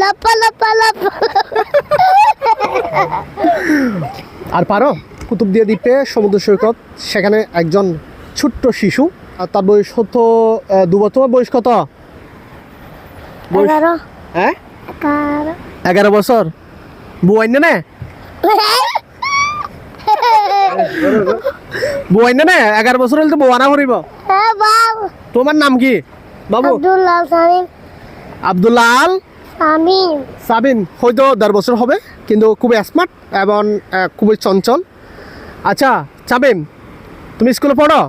লাপা লাপা লাপা। আর পারো? কুতুবদিয়া দ্বীপে সমুদ্র সৈকত, সেখানে একজন ছোট্ট শিশু, আর তার বয়স হতো 2 বছর। তোমার বয়স কত? বয়স- 11 হ্যাঁ 11 11 বছর। বউ আইনে না? বউ আইনে না? 11 বছর হলে তো বউ আনা করিব। হ্যাঁ বাবু। তোমার নাম কি বাবু? আব্দুল্লাহ সামিম। আব্দুল্লাহ আল সামিম। সাবিন। হয়তো 1.5 বছর হবে, কিন্তু খুবই স্মার্ট এবং খুবই চঞ্চল। আচ্ছা সাবিন, তুমি স্কুলে পড়ো?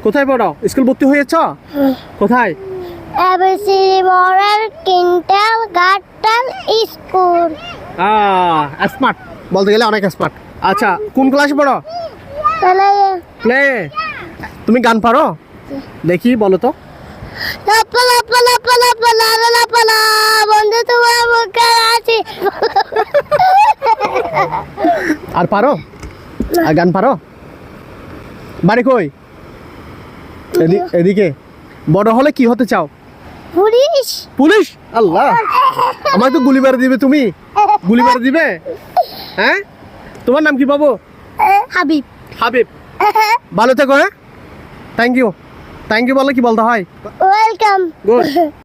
কোথায় পড়ো? স্কুল ভর্তি হয়েছ? কোথায়? ABC model kindergarten school. Smart, বলতে গেলে অনেক স্মার্ট। আচ্ছা কোন ক্লাসে পড়ো? তাহলে প্লে। তুমি গান পারো? দেখি বলো তো। লাপা লাপা লাপা লাপা লাপা লাপা লা, বন্ধু তোমার মুখে আছি। আর পারো? আর গান পারো? বাড়ি কই? এদিকে। বড় হলে কি হতে চাও? পুলিশ। পুলিশ? আল্লাহ, আমাকে তো গুলি মারে দিবে তুমি। গুলি মারে দিবে? হ্যাঁ, তোমার নাম কি বাবু? হাবিব। হাবিব। ভালো থেকো। হ্যাঁ, থ্যাংক ইউ। থ্যাংক ইউ বলে কি বলতে হয়? ওয়েলকাম। গুড।